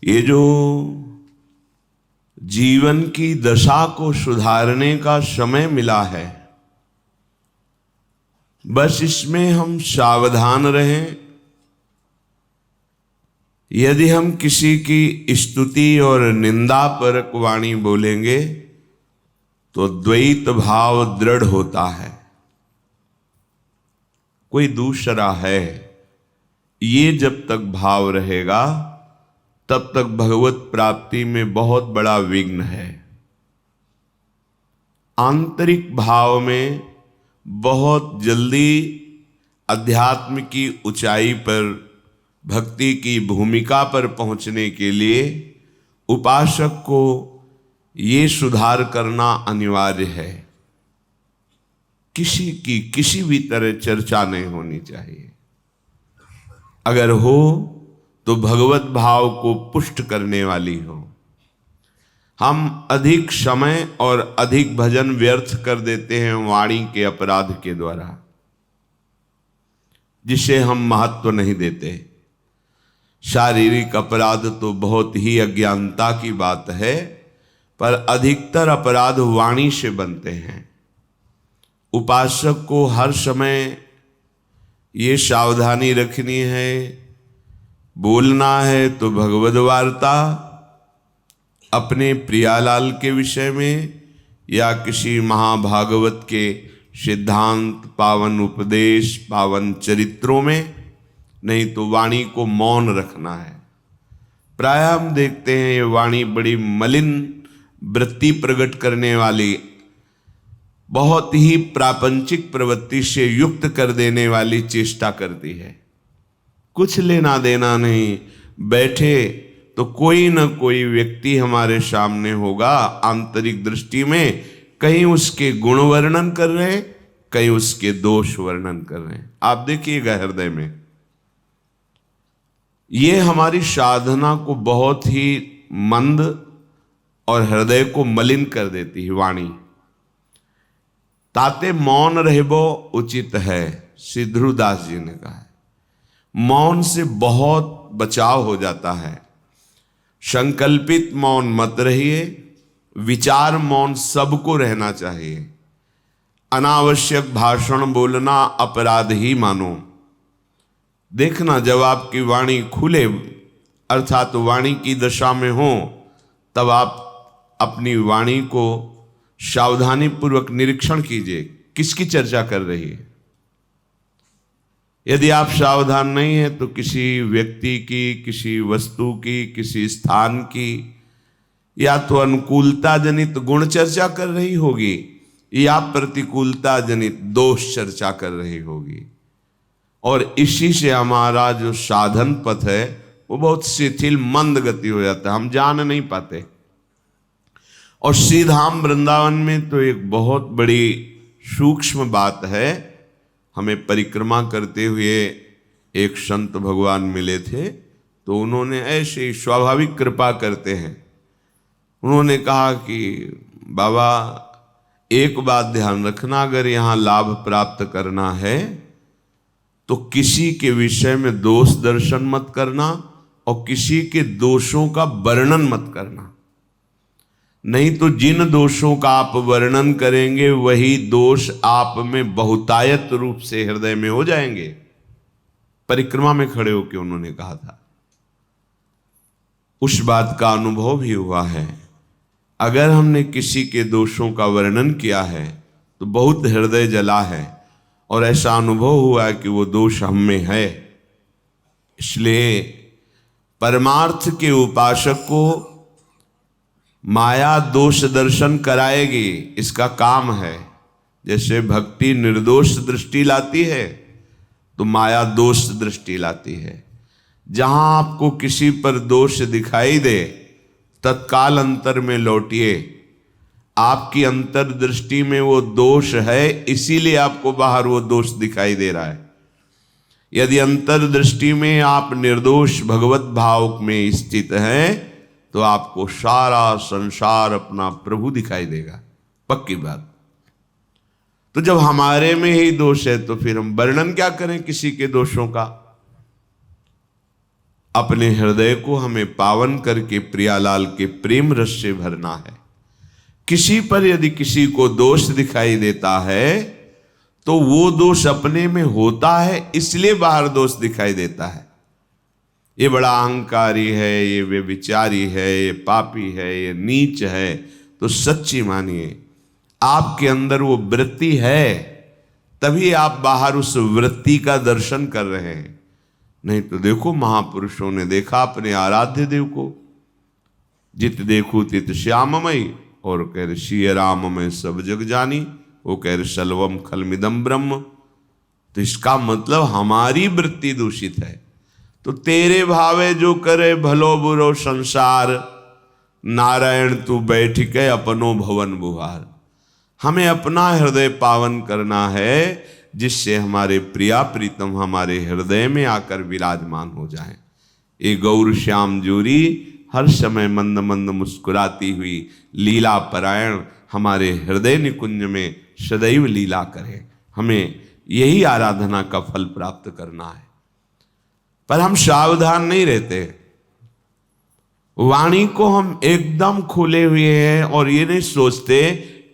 ये जो जीवन की दशा को सुधारने का समय मिला है, बस इसमें हम सावधान रहें। यदि हम किसी की स्तुति और निंदा परक वाणी बोलेंगे तो द्वैत भाव दृढ़ होता है। कोई दूसरा है, ये जब तक भाव रहेगा तब तक भगवत प्राप्ति में बहुत बड़ा विघ्न है। आंतरिक भाव में बहुत जल्दी अध्यात्म की ऊंचाई पर, भक्ति की भूमिका पर पहुंचने के लिए उपासक को ये सुधार करना अनिवार्य है। किसी की किसी भी तरह चर्चा नहीं होनी चाहिए। अगर हो तो भगवत भाव को पुष्ट करने वाली हो। हम अधिक समय और अधिक भजन व्यर्थ कर देते हैं वाणी के अपराध के द्वारा, जिसे हम महत्व नहीं देते। शारीरिक अपराध तो बहुत ही अज्ञानता की बात है, पर अधिकतर अपराध वाणी से बनते हैं। उपासक को हर समय ये सावधानी रखनी है, बोलना है तो भगवद वार्ता अपने प्रियालाल के विषय में या किसी महाभागवत के सिद्धांत, पावन उपदेश, पावन चरित्रों में, नहीं तो वाणी को मौन रखना है। प्रायः हम देखते हैं ये वाणी बड़ी मलिन वृत्ति प्रकट करने वाली, बहुत ही प्रापंचिक प्रवृत्ति से युक्त कर देने वाली चेष्टा करती है। कुछ लेना देना नहीं, बैठे तो कोई न कोई व्यक्ति हमारे सामने होगा, आंतरिक दृष्टि में कहीं उसके गुण वर्णन कर रहे हैं, कहीं उसके दोष वर्णन कर रहे हैं। आप देखिएगा हृदय में, ये हमारी साधना को बहुत ही मंद और हृदय को मलिन कर देती है वाणी। ताते मौन रहबो उचित है, श्री ध्रुवदास जी ने कहा है। मौन से बहुत बचाव हो जाता है। संकल्पित मौन मत रहिए, विचार मौन सबको रहना चाहिए। अनावश्यक भाषण बोलना अपराध ही मानो। देखना, जब आपकी वाणी खुले अर्थात वाणी की दशा में हो, तब आप अपनी वाणी को सावधानी पूर्वक निरीक्षण कीजिए, किसकी चर्चा कर रही है। यदि आप सावधान नहीं है तो किसी व्यक्ति की, किसी वस्तु की, किसी स्थान की या तो अनुकूलता जनित गुण चर्चा कर रही होगी या प्रतिकूलता जनित दोष चर्चा कर रही होगी, और इसी से हमारा जो साधन पथ है वो बहुत शिथिल मंद गति हो जाता है, हम जान नहीं पाते। और श्रीधाम वृंदावन में तो एक बहुत बड़ी सूक्ष्म बात है। हमें परिक्रमा करते हुए एक संत भगवान मिले थे, तो उन्होंने ऐसे स्वाभाविक कृपा करते हैं। उन्होंने कहा कि बाबा, एक बात ध्यान रखना, अगर यहाँ लाभ प्राप्त करना है तो किसी के विषय में दोष दर्शन मत करना और किसी के दोषों का वर्णन मत करना। नहीं तो जिन दोषों का आप वर्णन करेंगे वही दोष आप में बहुतायत रूप से हृदय में हो जाएंगे। परिक्रमा में खड़े होकर उन्होंने कहा था। उस बात का अनुभव भी हुआ है। अगर हमने किसी के दोषों का वर्णन किया है तो बहुत हृदय जला है और ऐसा अनुभव हुआ है कि वो दोष हम में है। इसलिए परमार्थ के उपासक को माया दोष दर्शन कराएगी, इसका काम है। जैसे भक्ति निर्दोष दृष्टि लाती है तो माया दोष दृष्टि लाती है। जहां आपको किसी पर दोष दिखाई दे, तत्काल अंतर में लौटिए। आपकी अंतर्दृष्टि में वो दोष है, इसीलिए आपको बाहर वो दोष दिखाई दे रहा है। यदि अंतर्दृष्टि में आप निर्दोष भगवत भाव में स्थित हैं तो आपको सारा संसार अपना प्रभु दिखाई देगा, पक्की बात। तो जब हमारे में ही दोष है तो फिर हम वर्णन क्या करें किसी के दोषों का। अपने हृदय को हमें पावन करके प्रियालाल के प्रेम रस से भरना है। किसी पर यदि किसी को दोष दिखाई देता है तो वो दोष अपने में होता है, इसलिए बाहर दोष दिखाई देता है। ये बड़ा अहंकारी है, ये व्यभिचारी है, ये पापी है, ये नीच है, तो सच्ची मानिए आपके अंदर वो वृत्ति है, तभी आप बाहर उस वृत्ति का दर्शन कर रहे हैं। नहीं तो देखो महापुरुषों ने देखा अपने आराध्य देव को, जित देखू तित श्याममयी, और कह रहे श्री राम में सब जग जानी, वो कह रहे शल्वम खलमिदम ब्रह्म। तो इसका मतलब हमारी वृत्ति दूषित है। तो तेरे भावे जो करे भलो बुरो संसार, नारायण तू बैठ के अपनो भवन बुहार। हमें अपना हृदय पावन करना है, जिससे हमारे प्रिया प्रीतम हमारे हृदय में आकर विराजमान हो जाएं। ये गौर श्याम जोरी हर समय मंद मंद मुस्कुराती हुई लीला परायण हमारे हृदय निकुंज में सदैव लीला करें। हमें यही आराधना का फल प्राप्त करना है। पर हम सावधान नहीं रहते, वाणी को हम एकदम खोले हुए हैं और ये नहीं सोचते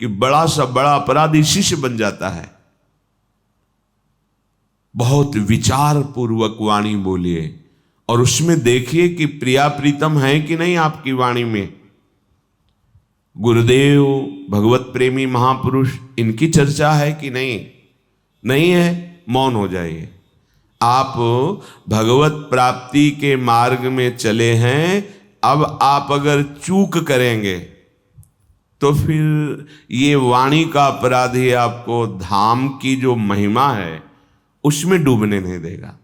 कि बड़ा सा बड़ा अपराधी शिष्य बन जाता है। बहुत विचार पूर्वक वाणी बोलिए और उसमें देखिए कि प्रिया प्रीतम है कि नहीं आपकी वाणी में। गुरुदेव, भगवत प्रेमी महापुरुष, इनकी चर्चा है कि नहीं? नहीं है, मौन हो जाइए। आप भगवत प्राप्ति के मार्ग में चले हैं, अब आप अगर चूक करेंगे तो फिर ये वाणी का अपराधी आपको धाम की जो महिमा है उसमें डूबने नहीं देगा।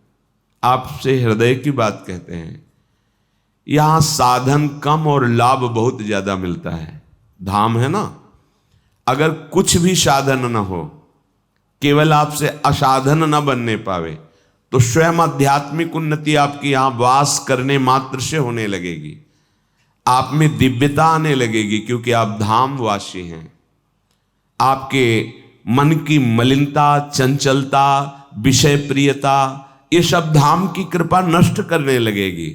आपसे हृदय की बात कहते हैं। यहां साधन कम और लाभ बहुत ज्यादा मिलता है। धाम है ना, अगर कुछ भी साधन न हो, केवल आपसे असाधन न बनने पावे, तो स्वयं आध्यात्मिक उन्नति आपकी यहां वास करने मात्र से होने लगेगी। आप में दिव्यता आने लगेगी, क्योंकि आप धामवासी हैं। आपके मन की मलिनता, चंचलता, विषय प्रियता, ये सब धाम की कृपा नष्ट करने लगेगी।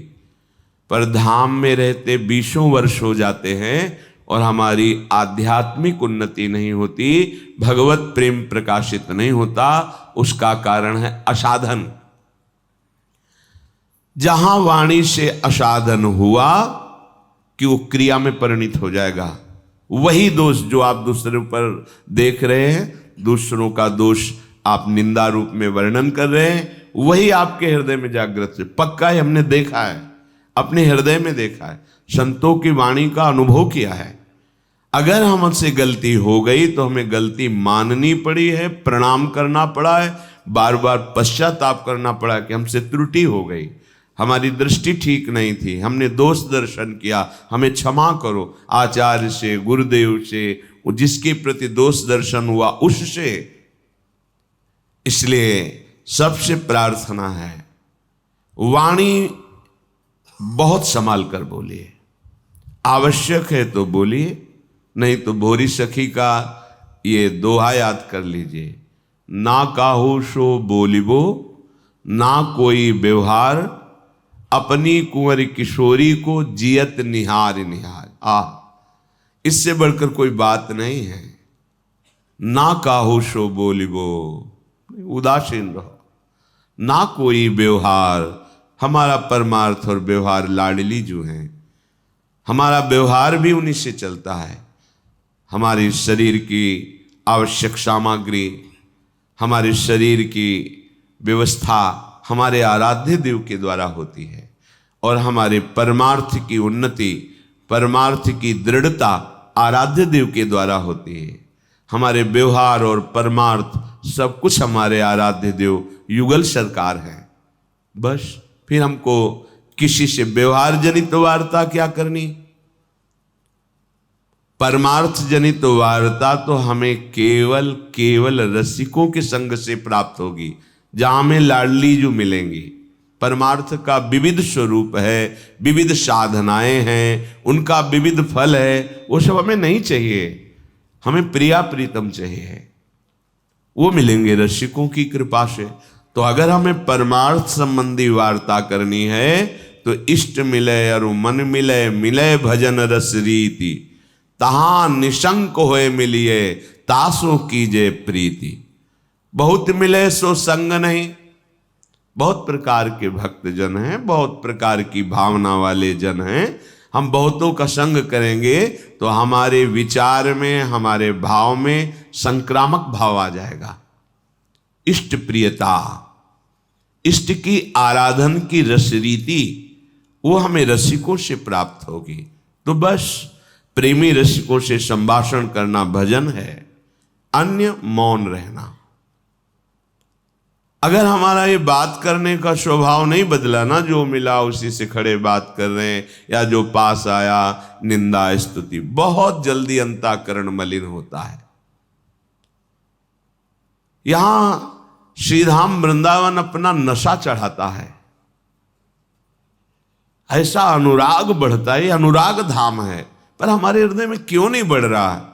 पर धाम में रहते 20 वर्ष हो जाते हैं और हमारी आध्यात्मिक उन्नति नहीं होती, भगवत प्रेम प्रकाशित नहीं होता। उसका कारण है असाधन। जहां वाणी से असाधन हुआ कि वो क्रिया में परिणित हो जाएगा। वही दोष जो आप दूसरों पर देख रहे हैं, दूसरों का दोष आप निंदा रूप में वर्णन कर रहे हैं, वही आपके हृदय में जागृत है। पक्का है, हमने देखा है, अपने हृदय में देखा है, संतों की वाणी का अनुभव किया है। अगर हमसे गलती हो गई तो हमें गलती माननी पड़ी है, प्रणाम करना पड़ा है, बार बार पश्चाताप करना पड़ा कि हमसे त्रुटि हो गई, हमारी दृष्टि ठीक नहीं थी, हमने दोष दर्शन किया, हमें क्षमा करो। आचार्य से, गुरुदेव से, जिसके प्रति दोष दर्शन हुआ उससे। इसलिए सबसे प्रार्थना है, वाणी बहुत संभाल कर बोलिए। आवश्यक है तो बोलिए, नहीं तो भोरी सखी का ये दोहा याद कर लीजिए, ना काहू सो बोलिबो, ना कोई व्यवहार, अपनी कुंवर किशोरी को जियत निहार निहार। इससे बढ़कर कोई बात नहीं है। ना काहू सो बोलिबो, उदासीन रहो, ना कोई व्यवहार। हमारा परमार्थ और व्यवहार लाडली जो हैं, हमारा व्यवहार भी उन्हीं से चलता है। हमारे शरीर की आवश्यक सामग्री, हमारे शरीर की व्यवस्था हमारे आराध्य देव के द्वारा होती है, और हमारे परमार्थ की उन्नति, परमार्थ की दृढ़ता आराध्य देव के द्वारा होती है। हमारे व्यवहार और परमार्थ सब कुछ हमारे आराध्य देव युगल सरकार है। बस फिर हमको किसी से व्यवहार जनित वार्ता क्या करनी, परमार्थ जनित वार्ता तो हमें केवल रसिकों के संग से प्राप्त होगी, जहां हमें लाडली जो मिलेंगी। परमार्थ का विविध स्वरूप है, विविध साधनाएं हैं, उनका विविध फल है, वो सब हमें नहीं चाहिए। हमें प्रिया प्रीतम चाहिए, वो मिलेंगे रसिकों की कृपा से। तो अगर हमें परमार्थ संबंधी वार्ता करनी है तो इष्ट मिले और मन मिले, मिले भजन रस रीति, तहां निशंक होए मिलिए, तासो कीजे प्रीति। बहुत मिले सो संग नहीं। बहुत प्रकार के भक्त जन हैं, बहुत प्रकार की भावना वाले जन हैं। हम बहुतों का संग करेंगे तो हमारे विचार में, हमारे भाव में संक्रामक भाव आ जाएगा। इष्ट प्रियता, इष्ट की आराधन की रस रीति, वो हमें रसिकों से प्राप्त होगी। तो बस प्रेमी रसिकों से संभाषण करना भजन है, अन्य मौन रहना। अगर हमारा ये बात करने का स्वभाव नहीं बदला ना, जो मिला उसी से खड़े बात कर रहे हैं, या जो पास आया निंदा स्तुति, बहुत जल्दी अंतःकरण मलिन होता है। यहां श्रीधाम वृंदावन अपना नशा चढ़ाता है, ऐसा अनुराग बढ़ता है। अनुराग धाम है, पर हमारे हृदय में क्यों नहीं बढ़ रहा है?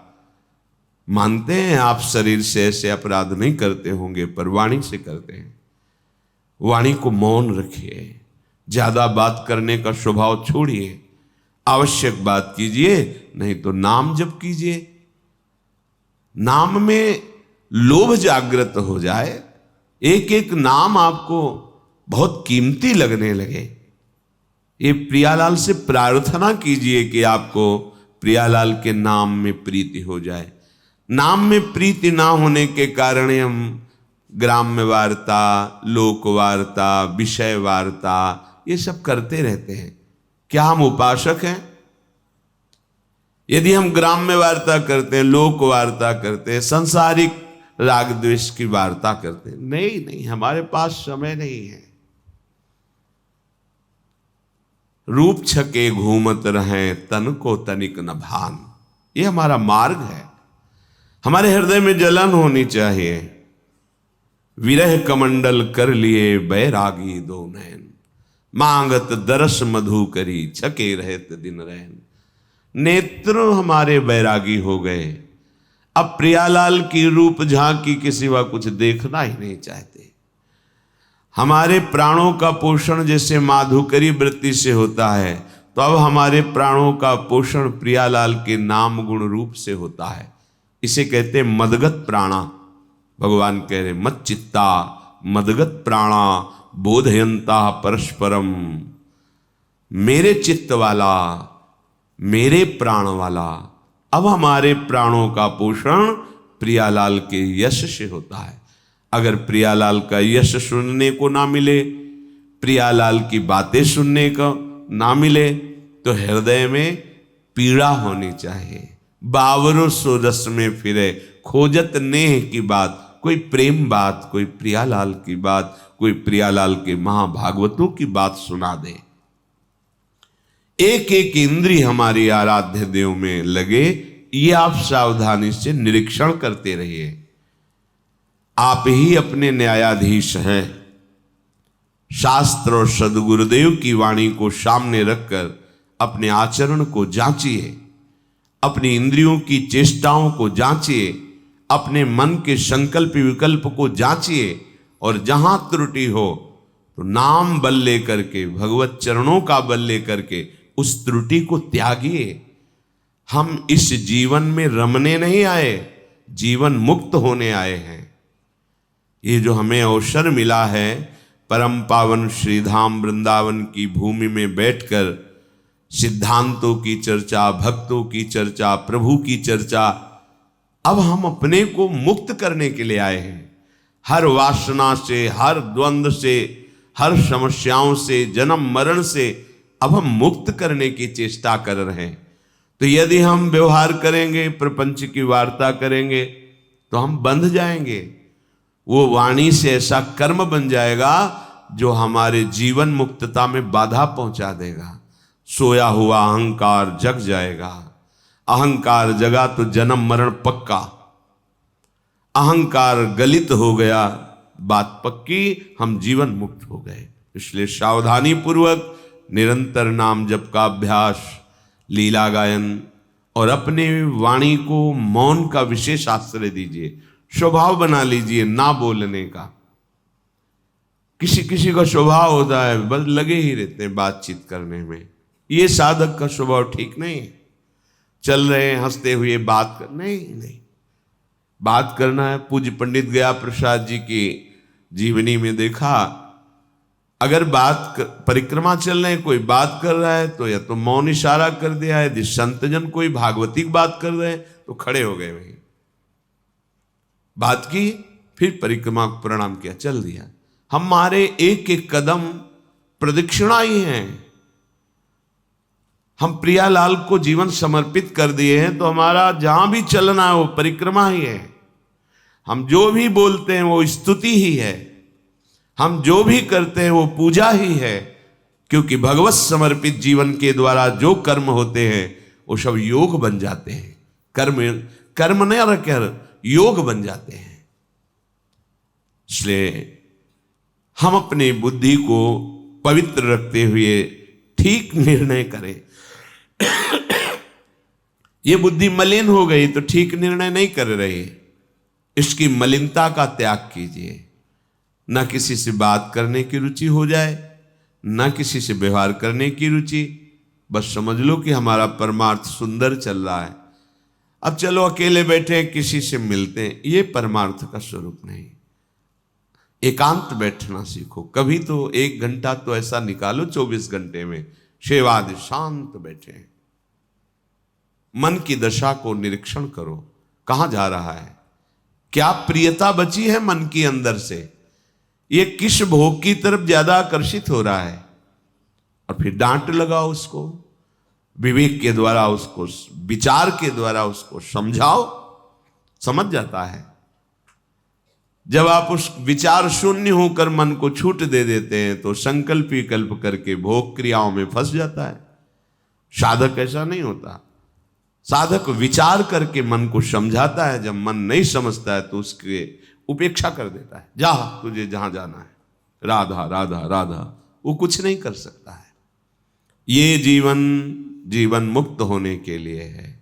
मानते हैं आप शरीर से ऐसे अपराध नहीं करते होंगे, पर वाणी से करते हैं। वाणी को मौन रखिए, ज्यादा बात करने का स्वभाव छोड़िए, आवश्यक बात कीजिए, नहीं तो नाम जप कीजिए। नाम में लोभ जागृत हो जाए, एक एक नाम आपको बहुत कीमती लगने लगे। ये प्रियालाल से प्रार्थना कीजिए कि आपको प्रियालाल के नाम में प्रीति हो जाए। नाम में प्रीति ना होने के कारण हम ग्राम्य वार्ता, लोक वार्ता, विषय वार्ता, ये सब करते रहते हैं। क्या हम उपासक हैं? यदि हम ग्राम्य वार्ता करते हैं, लोक वार्ता करते हैं, संसारिक राग द्वेष की वार्ता करते हैं, नहीं, हमारे पास समय नहीं है। रूप छके घूमत रहें, तन को तनिक न भान, ये हमारा मार्ग है। हमारे हृदय में जलन होनी चाहिए। विरह कमंडल कर लिए बैरागी दो नैन, मांगत दरस मधु करी, छके रहत दिन रैन। नेत्र हमारे बैरागी हो गए, अब प्रियालाल की रूप झांकी के सिवा कुछ देखना ही नहीं चाहते। हमारे प्राणों का पोषण जैसे माधुकरी वृत्ति से होता है, तो अब हमारे प्राणों का पोषण प्रियालाल के नाम गुण रूप से होता है। इसे कहते हैं मदगत प्राणा। भगवान कह रहे मत चित्ता मदगत प्राणा बोधयंता परस्परम। मेरे चित्त वाला, मेरे प्राण वाला। अब हमारे प्राणों का पोषण प्रियालाल के यश से होता है। अगर प्रियालाल का यश सुनने को ना मिले, प्रियालाल की बातें सुनने को ना मिले, तो हृदय में पीड़ा होनी चाहिए। बावरो सो रस में फिरे, खोजत नेह की बात, कोई प्रेम बात, कोई प्रियालाल की बात, कोई प्रियालाल के महाभागवतों की बात सुना दे। एक एक इंद्रिय हमारी आराध्य देव में लगे, ये आप सावधानी से निरीक्षण करते रहिए। आप ही अपने न्यायाधीश हैं। शास्त्र और सदगुरुदेव की वाणी को सामने रखकर अपने आचरण को जांचिए, अपनी इंद्रियों की चेष्टाओं को जांचिए, अपने मन के संकल्प विकल्प को जांचिए, और जहां त्रुटि हो तो नाम बल लेकर के, भगवत चरणों का बल लेकर के उस त्रुटि को त्यागिए। हम इस जीवन में रमने नहीं आए, जीवन मुक्त होने आए हैं। ये जो हमें अवसर मिला है परम पावन श्रीधाम वृंदावन की भूमि में बैठकर सिद्धांतों की चर्चा, भक्तों की चर्चा, प्रभु की चर्चा, अब हम अपने को मुक्त करने के लिए आए हैं। हर वासना से, हर द्वंद्व से, हर समस्याओं से, जन्म मरण से अब हम मुक्त करने की चेष्टा कर रहे हैं। तो यदि हम व्यवहार करेंगे, प्रपंच की वार्ता करेंगे, तो हम बंध जाएंगे। वो वाणी से ऐसा कर्म बन जाएगा जो हमारे जीवन मुक्तता में बाधा पहुंचा देगा। सोया हुआ अहंकार जग जाएगा। अहंकार जगा तो जन्म मरण पक्का। अहंकार गलित हो गया, बात पक्की, हम जीवन मुक्त हो गए। इसलिए सावधानी पूर्वक निरंतर नाम जप का अभ्यास, लीला गायन और अपने वाणी को मौन का विशेष आश्रय दीजिए। स्वभाव बना लीजिए ना बोलने का। किसी किसी का स्वभाव होता है बस लगे ही रहते हैं बातचीत करने में। ये साधक का स्वभाव ठीक नहीं है। चल रहे हैं हंसते हुए बात कर, नहीं, बात करना है। पूज्य पंडित गया प्रसाद जी की जीवनी में देखा, अगर परिक्रमा चल रहे हैं, कोई बात कर रहा है तो या तो मौन इशारा कर दिया, यदि संतजन कोई भागवती की बात कर रहे हैं तो खड़े हो गए, वहीं बात की, फिर परिक्रमा को प्रणाम किया, चल दिया। हमारे एक एक कदम प्रदक्षिणा ही हैं। हम प्रियालाल को जीवन समर्पित कर दिए हैं तो हमारा जहां भी चलना है वो परिक्रमा ही है। हम जो भी बोलते हैं वो स्तुति ही है, हम जो भी करते हैं वो पूजा ही है, क्योंकि भगवत समर्पित जीवन के द्वारा जो कर्म होते हैं वो सब योग बन जाते हैं। कर्म न रखकर योग बन जाते हैं। इसलिए हम अपनी बुद्धि को पवित्र रखते हुए ठीक निर्णय करें। ये बुद्धि मलिन हो गई तो ठीक निर्णय नहीं कर रहे। इसकी मलिनता का त्याग कीजिए। ना किसी से बात करने की रुचि हो जाए, ना किसी से व्यवहार करने की रुचि। बस समझ लो कि हमारा परमार्थ सुंदर चल रहा है। अब चलो अकेले बैठे किसी से मिलते हैं, ये परमार्थ का स्वरूप नहीं। एकांत बैठना सीखो। कभी तो 1 घंटा तो ऐसा निकालो 24 घंटे में, सेवादि शांत बैठे, मन की दशा को निरीक्षण करो। कहां जा रहा है, क्या प्रियता बची है मन के अंदर से, ये किस भोग की तरफ ज्यादा आकर्षित हो रहा है, और फिर डांट लगाओ उसको, विवेक के द्वारा उसको, विचार के द्वारा उसको समझाओ, समझ जाता है। जब आप उस विचार शून्य होकर मन को छूट दे देते हैं तो संकल्प विकल्प करके भोग क्रियाओं में फंस जाता है। साधक ऐसा नहीं होता। साधक विचार करके मन को समझाता है। जब मन नहीं समझता है तो उसके उपेक्षा कर देता है। जा, तुझे जहां जाना है, राधा राधा राधा, वो कुछ नहीं कर सकता है। ये जीवन मुक्त होने के लिए है।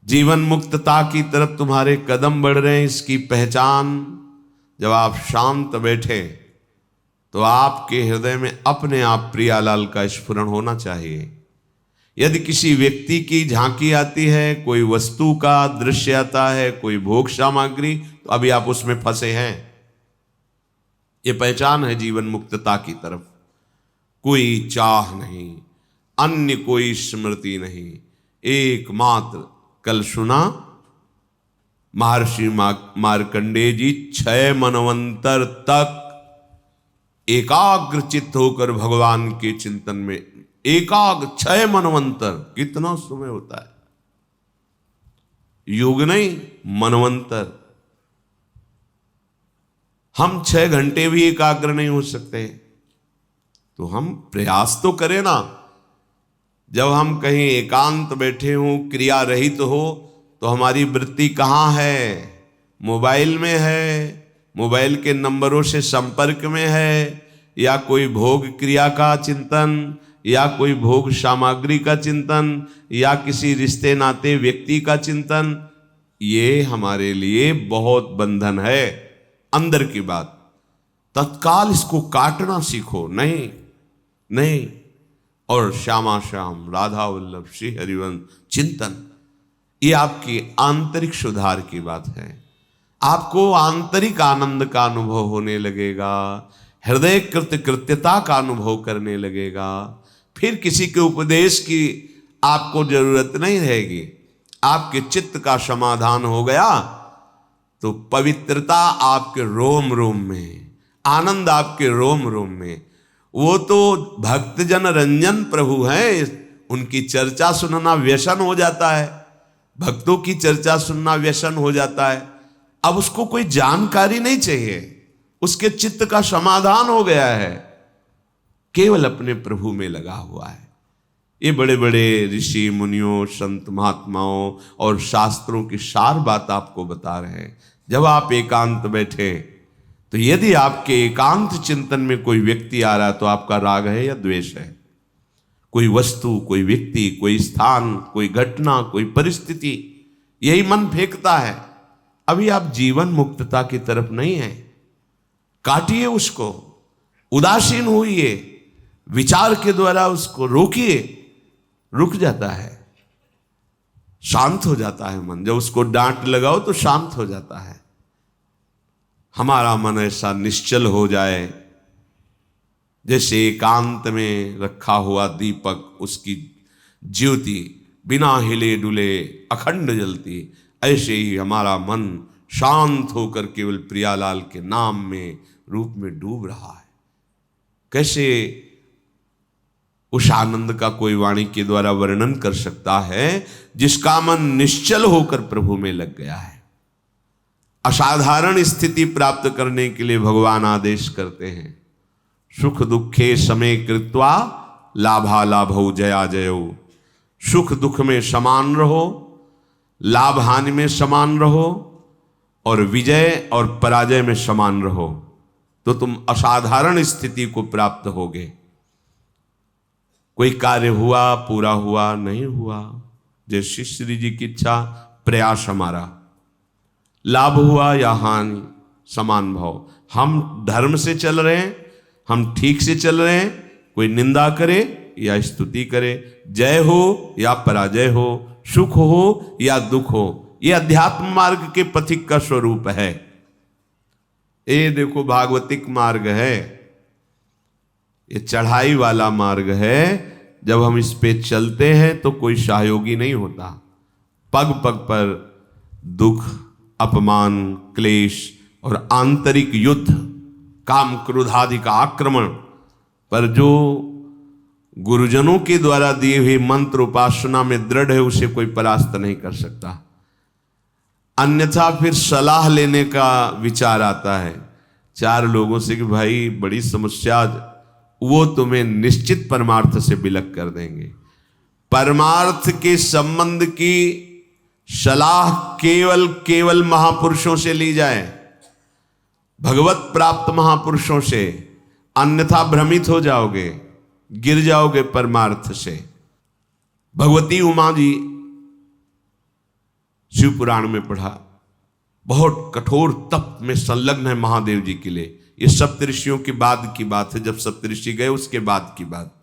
जीवन मुक्तता की तरफ तुम्हारे कदम बढ़ रहे हैं, इसकी पहचान जब आप शांत बैठे तो आपके हृदय में अपने आप प्रियालाल का स्फुरण होना चाहिए। यदि किसी व्यक्ति की झांकी आती है, कोई वस्तु का दृश्य आता है, कोई भोग सामग्री, तो अभी आप उसमें फंसे हैं। ये पहचान है जीवन मुक्तता की तरफ। कोई चाह नहीं, अन्य कोई स्मृति नहीं, एकमात्र। कल सुना महर्षि मार्कंडेय जी 6 मनवंतर तक एकाग्र चित्त होकर भगवान के चिंतन में, एकाग्र 6 मनवंतर, कितना समय होता है, युग नहीं मनवंतर। हम 6 घंटे भी एकाग्र नहीं हो सकते, तो हम प्रयास तो करें ना। जब हम कहीं एकांत बैठे हों, क्रिया रहित हो, तो हमारी वृत्ति कहाँ है, मोबाइल में है, मोबाइल के नंबरों से संपर्क में है, या कोई भोग क्रिया का चिंतन, या कोई भोग सामग्री का चिंतन, या किसी रिश्ते नाते व्यक्ति का चिंतन। ये हमारे लिए बहुत बंधन है। अंदर की बात, तत्काल इसको काटना सीखो। नहीं। और श्यामा श्याम राधा वल्लभ श्री हरिवंश चिंतन, ये आपकी आंतरिक सुधार की बात है। आपको आंतरिक आनंद का अनुभव होने लगेगा, हृदय कृत्यता का अनुभव करने लगेगा। फिर किसी के उपदेश की आपको जरूरत नहीं रहेगी। आपके चित्त का समाधान हो गया तो पवित्रता आपके रोम रोम में, आनंद आपके रोम रोम में। वो तो भक्तजन रंजन प्रभु हैं, उनकी चर्चा सुनना व्यसन हो जाता है, भक्तों की चर्चा सुनना व्यसन हो जाता है। अब उसको कोई जानकारी नहीं चाहिए, उसके चित्त का समाधान हो गया है, केवल अपने प्रभु में लगा हुआ है। ये बड़े बड़े ऋषि मुनियों, संत महात्माओं और शास्त्रों की सार बात आपको बता रहे हैं। जब आप एकांत बैठे तो यदि आपके एकांत चिंतन में कोई व्यक्ति आ रहा है तो आपका राग है या द्वेष है, कोई वस्तु, कोई व्यक्ति, कोई स्थान, कोई घटना, कोई परिस्थिति, यही मन फेंकता है। अभी आप जीवन मुक्तता की तरफ नहीं है। काटिए उसको, उदासीन होइए, विचार के द्वारा उसको रोकिए, रुक जाता है, शांत हो जाता है मन। जब उसको डांट लगाओ तो शांत हो जाता है। हमारा मन ऐसा निश्चल हो जाए जैसे एकांत में रखा हुआ दीपक, उसकी ज्योति बिना हिले डुले अखंड जलती, ऐसे ही हमारा मन शांत होकर केवल प्रियालाल के नाम में, रूप में डूब रहा है। कैसे उस आनंद का कोई वाणी के द्वारा वर्णन कर सकता है जिसका मन निश्चल होकर प्रभु में लग गया है। असाधारण स्थिति प्राप्त करने के लिए भगवान आदेश करते हैं, सुख दुखे समय कृत्वा लाभा लाभौ जया जयो। सुख दुख में समान रहो, लाभ हानि में समान रहो, और विजय और पराजय में समान रहो, तो तुम असाधारण स्थिति को प्राप्त होगे। कोई कार्य हुआ, पूरा हुआ, नहीं हुआ, जैसे श्री जी की इच्छा, प्रयास हमारा, लाभ हुआ या हानि, समान भाव। हम धर्म से चल रहे हैं, हम ठीक से चल रहे हैं, कोई निंदा करे या स्तुति करे, जय हो या पराजय हो, सुख हो या दुख हो, यह अध्यात्म मार्ग के पथिक का स्वरूप है। ये देखो भागवतिक मार्ग है, ये चढ़ाई वाला मार्ग है। जब हम इस पे चलते हैं तो कोई सहयोगी नहीं होता। पग पग पर दुख, अपमान, क्लेश और आंतरिक युद्ध, काम क्रोध आदि का आक्रमण, पर जो गुरुजनों के द्वारा दिए हुए मंत्र उपासना में दृढ़ है, उसे कोई परास्त नहीं कर सकता। अन्यथा फिर सलाह लेने का विचार आता है चार लोगों से कि भाई बड़ी समस्या, वो तुम्हें निश्चित परमार्थ से विलग कर देंगे। परमार्थ के संबंध की सलाह केवल महापुरुषों से ली जाए, भगवत प्राप्त महापुरुषों से, अन्यथा भ्रमित हो जाओगे, गिर जाओगे परमार्थ से। भगवती उमा जी, शिव पुराण में पढ़ा, बहुत कठोर तप में संलग्न है महादेव जी के लिए। ये सप्तऋषियों के बाद की बात है, जब सप्तऋषि गए उसके बाद की बात।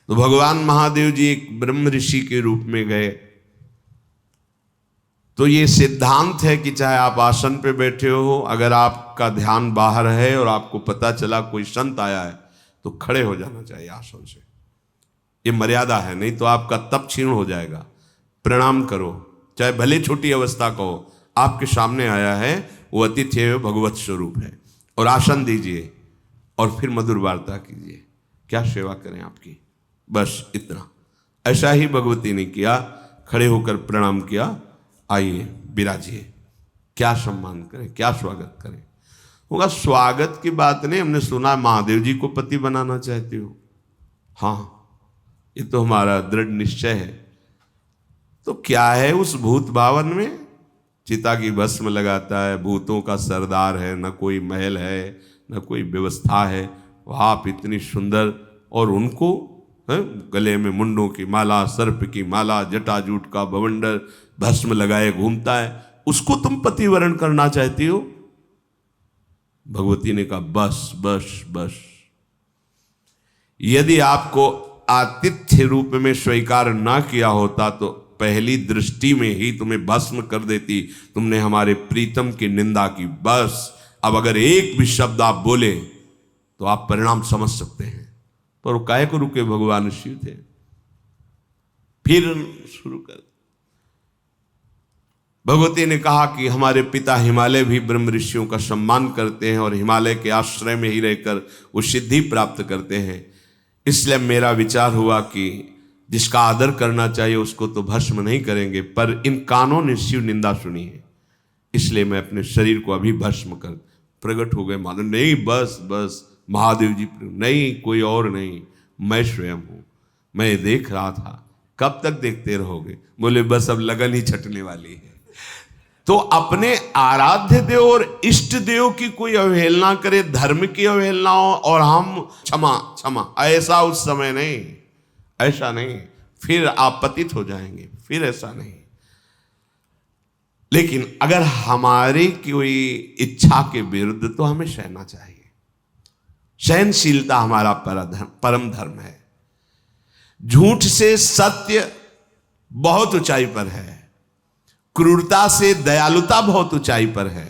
तो भगवान महादेव जी एक ब्रह्म ऋषि के रूप में गए। तो ये सिद्धांत है कि चाहे आप आसन पे बैठे हो, अगर आपका ध्यान बाहर है और आपको पता चला कोई संत आया है, तो खड़े हो जाना चाहिए आसन से। ये मर्यादा है, नहीं तो आपका तप क्षीण हो जाएगा। प्रणाम करो, चाहे भले छोटी अवस्था का हो, आपके सामने आया है, वो अतिथि है, भगवत स्वरूप है, और आसन दीजिए और फिर मधुर वार्ता कीजिए। क्या सेवा करें आपकी, बस इतना। ऐसा ही भगवती ने किया, खड़े होकर प्रणाम किया, आइए विराजिए, क्या सम्मान करें, क्या स्वागत करें। होगा स्वागत की बात नहीं, हमने सुना महादेव जी को पति बनाना चाहते हो। हाँ, ये तो हमारा दृढ़ निश्चय है। तो क्या है उस भूत भावन में, चिता की भस्म लगाता है, भूतों का सरदार है, न कोई महल है, न कोई व्यवस्था है। वहाँ आप इतनी सुंदर, और उनको गले में मुंडों की माला, सर्प की माला, जटाजूट का बवंडर, भस्म लगाए घूमता है, उसको तुम पति वरण करना चाहती हो। भगवती ने कहा बस बस बस। यदि आपको आतिथ्य रूप में स्वीकार ना किया होता तो पहली दृष्टि में ही तुम्हें भस्म कर देती। तुमने हमारे प्रीतम की निंदा की, बस अब अगर एक भी शब्द आप बोले तो आप परिणाम समझ सकते हैं। पर वो काहे को रुके, भगवान शिव थे। फिर शुरू कर, भगवती ने कहा कि हमारे पिता हिमालय भी ब्रह्म ऋषियों का सम्मान करते हैं और हिमालय के आश्रय में ही रहकर वो सिद्धि प्राप्त करते हैं। इसलिए मेरा विचार हुआ कि जिसका आदर करना चाहिए उसको तो भस्म नहीं करेंगे, पर इन कानों ने शिव निंदा सुनी है, इसलिए मैं अपने शरीर को अभी भस्म कर। प्रकट हो गए महादेव, नहीं बस बस महादेव जी, नहीं कोई और नहीं, मैं स्वयं हूं, मैं देख रहा था। कब तक देखते रहोगे? बोले बस अब लगन ही छटने वाली है। तो अपने आराध्य देव और इष्ट देव की कोई अवहेलना करे, धर्म की अवहेलना हो, और हम क्षमा क्षमा, ऐसा उस समय नहीं, ऐसा नहीं, फिर आप पतित हो जाएंगे, फिर ऐसा नहीं। लेकिन अगर हमारी कोई इच्छा के विरुद्ध तो हमें सहना चाहिए। सहनशीलता हमारा परम धर्म है। झूठ से सत्य बहुत ऊंचाई पर है, क्रूरता से दयालुता बहुत ऊंचाई पर है।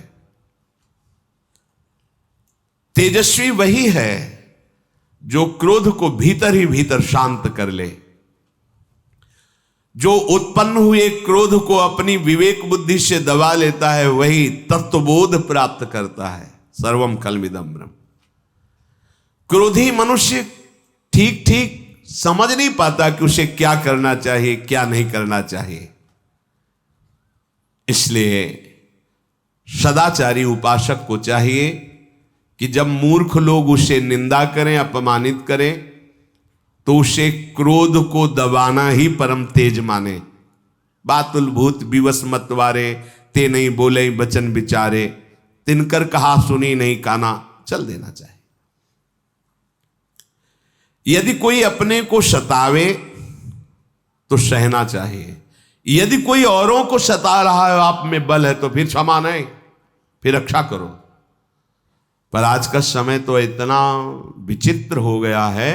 तेजस्वी वही है जो क्रोध को भीतर ही भीतर शांत कर ले, जो उत्पन्न हुए क्रोध को अपनी विवेक बुद्धि से दबा लेता है, वही तत्वबोध प्राप्त करता है। सर्वम कलमिदं ब्रह्म। क्रोधी मनुष्य ठीक ठीक समझ नहीं पाता कि उसे क्या करना चाहिए, क्या नहीं करना चाहिए। इसलिए सदाचारी उपासक को चाहिए कि जब मूर्ख लोग उसे निंदा करें, अपमानित करें, तो उसे क्रोध को दबाना ही परम तेज माने। बातुल भूत विवश मतवारे, ते नहीं बोले बचन विचारे, तिनकर कहा सुनी नहीं काना, चल देना चाहिए। यदि कोई अपने को सतावे तो सहना चाहिए। यदि कोई औरों को सता रहा है, आप में बल है, तो फिर क्षमा नहीं, फिर रक्षा करो। पर आज का समय तो इतना विचित्र हो गया है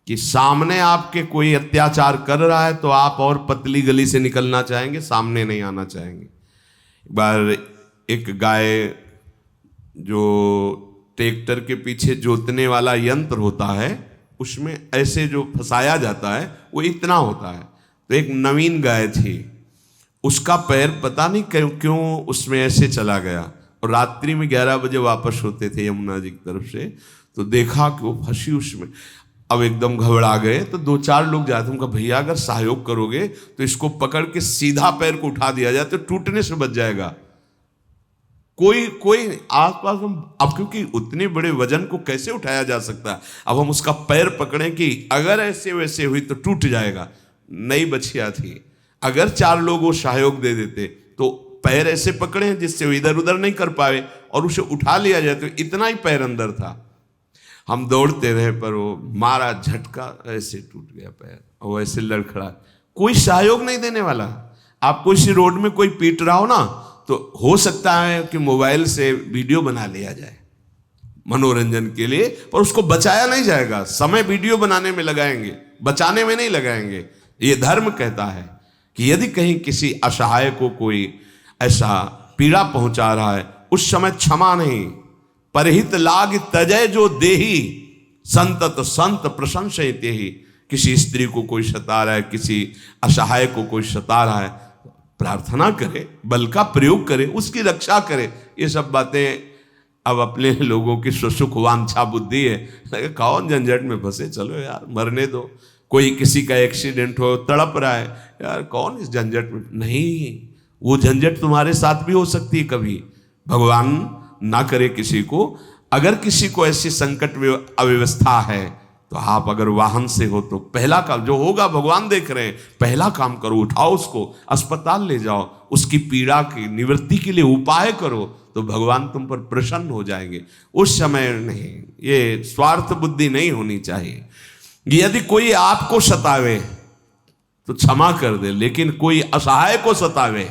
कि सामने आपके कोई अत्याचार कर रहा है तो आप और पतली गली से निकलना चाहेंगे, सामने नहीं आना चाहेंगे। एक बार एक गाय, जो ट्रैक्टर के पीछे जोतने वाला यंत्र होता है, उसमें ऐसे जो फंसाया जाता है वो इतना होता है, तो एक नवीन गाय थी, उसका पैर पता नहीं क्यों उसमें ऐसे चला गया, और रात्रि में 11 बजे वापस होते थे यमुना जी की तरफ से, तो देखा कि वो फंसी उसमें। अब एकदम घबरा गए, तो 2-4 लोग जाते, उनका भैया अगर सहयोग करोगे तो इसको पकड़ के सीधा पैर को उठा दिया जाए तो टूटने से बच जाएगा। कोई आसपास अब क्योंकि उतने बड़े वजन को कैसे उठाया जा सकता है, अब हम उसका पैर पकड़ें कि अगर ऐसे वैसे हुई तो टूट जाएगा। नई बछिया थी, अगर 4 लोग वो सहयोग दे देते तो पैर ऐसे पकड़े जिससे वो इधर उधर नहीं कर पाए और उसे उठा लिया जाए, तो इतना ही पैर अंदर था। हम दौड़ते रहे, पर वो मारा झटका, ऐसे टूट गया पैर और वैसे लड़खड़ा। कोई सहयोग नहीं देने वाला। आपको इसी रोड में कोई पीट रहा हो ना, तो हो सकता है कि मोबाइल से वीडियो बना लिया जाए मनोरंजन के लिए, पर उसको बचाया नहीं जाएगा। समय वीडियो बनाने में लगाएंगे, बचाने में नहीं लगाएंगे। ये धर्म कहता है कि यदि कहीं किसी असहाय को कोई ऐसा पीड़ा पहुंचा रहा है, उस समय क्षमा नहीं, परहित लाग तजय जो देही, संतत संत प्रशंसयते ही। किसी स्त्री को कोई सता रहा है, किसी असहाय को कोई सता रहा है, प्रार्थना करे, बल का प्रयोग करे, उसकी रक्षा करे। ये सब बातें अब अपने लोगों की सुसुख वांछा बुद्धि है। कौन झंझट में फंसे, चलो यार मरने दो। कोई किसी का एक्सीडेंट हो, तड़प रहा है, यार कौन इस झंझट में। नहीं, वो झंझट तुम्हारे साथ भी हो सकती है कभी। भगवान ना करे किसी को। अगर किसी को ऐसी संकट अव्यवस्था है, तो आप अगर वाहन से हो तो पहला काम जो होगा, भगवान देख रहे हैं, पहला काम करो, उठाओ उसको, अस्पताल ले जाओ, उसकी पीड़ा की निवृत्ति के लिए उपाय करो, तो भगवान तुम पर प्रसन्न हो जाएंगे। उस समय नहीं, ये स्वार्थ बुद्धि नहीं होनी चाहिए। यदि कोई आपको सतावे तो क्षमा कर दे, लेकिन कोई असहाय को सतावे